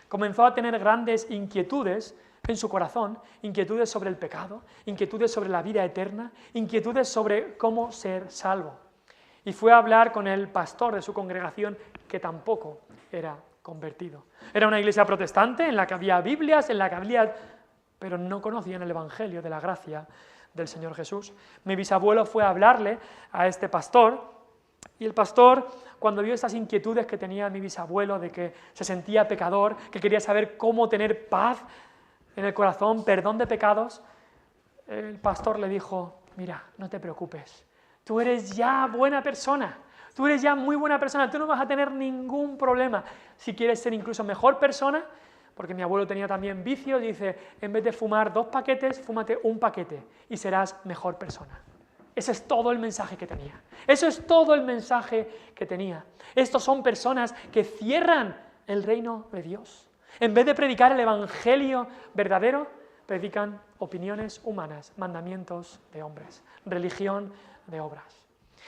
comenzó a tener grandes inquietudes en su corazón, inquietudes sobre el pecado, inquietudes sobre la vida eterna, inquietudes sobre cómo ser salvo. Y fue a hablar con el pastor de su congregación, que tampoco era convertido. Era una iglesia protestante en la que había Biblias, pero no conocían el evangelio de la gracia del Señor Jesús. Mi bisabuelo fue a hablarle a este pastor, y el pastor, cuando vio esas inquietudes que tenía mi bisabuelo, de que se sentía pecador, que quería saber cómo tener paz en el corazón, perdón de pecados, el pastor le dijo, mira, no te preocupes, tú eres ya buena persona, tú eres ya muy buena persona, tú no vas a tener ningún problema. Si quieres ser incluso mejor persona, porque mi abuelo tenía también vicios, dice, en vez de fumar 2 paquetes, fúmate 1 paquete y serás mejor persona. Ese es todo el mensaje que tenía. Eso es todo el mensaje que tenía. Estos son personas que cierran el reino de Dios. En vez de predicar el evangelio verdadero, predican opiniones humanas, mandamientos de hombres, religión de obras.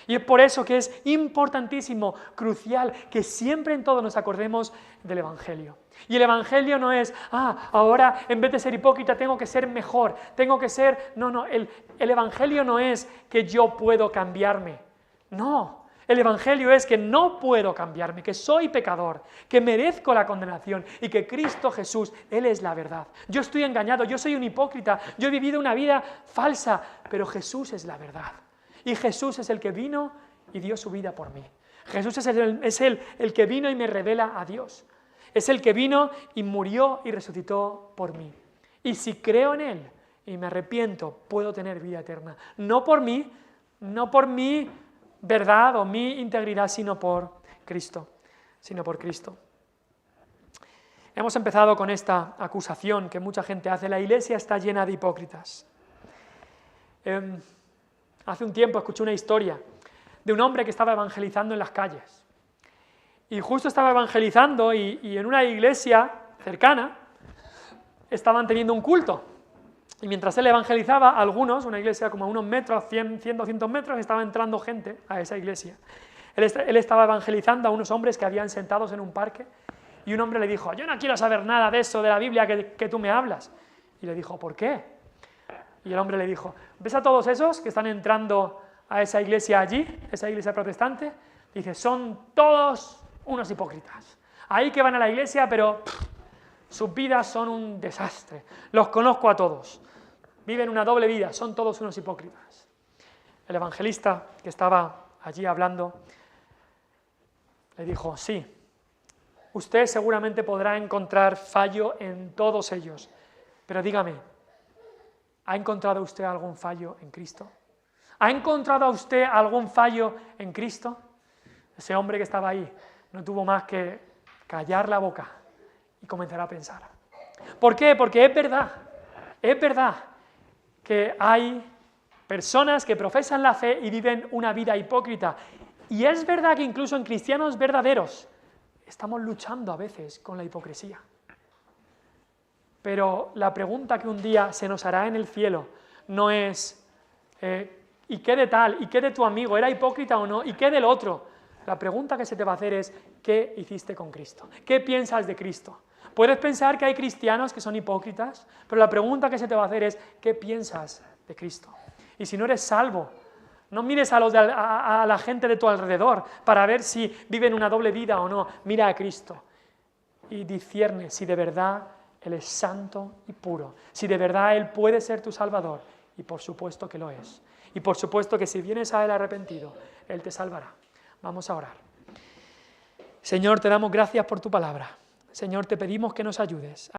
Y es por eso que es importantísimo, crucial, que siempre en todo nos acordemos del evangelio. Y el evangelio no es, ahora en vez de ser hipócrita tengo que ser mejor, tengo que ser... No, el evangelio no es que yo puedo cambiarme. No. El evangelio es que no puedo cambiarme, que soy pecador, que merezco la condenación y que Cristo Jesús, Él es la verdad. Yo estoy engañado, yo soy un hipócrita, yo he vivido una vida falsa, pero Jesús es la verdad. Y Jesús es el que vino y dio su vida por mí. Jesús es el que vino y me revela a Dios. Es el que vino y murió y resucitó por mí. Y si creo en Él y me arrepiento, puedo tener vida eterna. No por mí, no por mi verdad o mi integridad, sino por Cristo. Hemos empezado con esta acusación que mucha gente hace. La iglesia está llena de hipócritas. Hace un tiempo escuché una historia de un hombre que estaba evangelizando en las calles. Y justo estaba evangelizando y en una iglesia cercana estaban teniendo un culto. Y mientras él evangelizaba, algunos, una iglesia como a unos metros, 100, 200 metros, estaba entrando gente a esa iglesia. Él estaba evangelizando a unos hombres que habían sentados en un parque, y un hombre le dijo, yo no quiero saber nada de eso, de la Biblia que tú me hablas. Y le dijo, ¿por qué? Y el hombre le dijo, ¿ves a todos esos que están entrando a esa iglesia allí, esa iglesia protestante, dice, son todos unos hipócritas. Ahí que van a la iglesia, pero sus vidas son un desastre. Los conozco a todos. Viven una doble vida, son todos unos hipócritas. El evangelista que estaba allí hablando le dijo, sí, usted seguramente podrá encontrar fallo en todos ellos, pero dígame, ¿ha encontrado usted algún fallo en Cristo? ¿Ha encontrado usted algún fallo en Cristo? Ese hombre que estaba ahí no tuvo más que callar la boca y comenzar a pensar. ¿Por qué? Porque es verdad que hay personas que profesan la fe y viven una vida hipócrita. Y es verdad que incluso en cristianos verdaderos estamos luchando a veces con la hipocresía. Pero la pregunta que un día se nos hará en el cielo no es ¿y qué de tal? ¿Y qué de tu amigo? ¿Era hipócrita o no? ¿Y qué del otro? La pregunta que se te va a hacer es ¿qué hiciste con Cristo? ¿Qué piensas de Cristo? Puedes pensar que hay cristianos que son hipócritas, pero la pregunta que se te va a hacer es ¿qué piensas de Cristo? Y si no eres salvo, no mires a la gente de tu alrededor para ver si viven una doble vida o no. Mira a Cristo y discierne si de verdad Él es santo y puro, si de verdad Él puede ser tu Salvador, y por supuesto que lo es. Y por supuesto que si vienes a Él arrepentido, Él te salvará. Vamos a orar. Señor, te damos gracias por tu palabra. Señor, te pedimos que nos ayudes.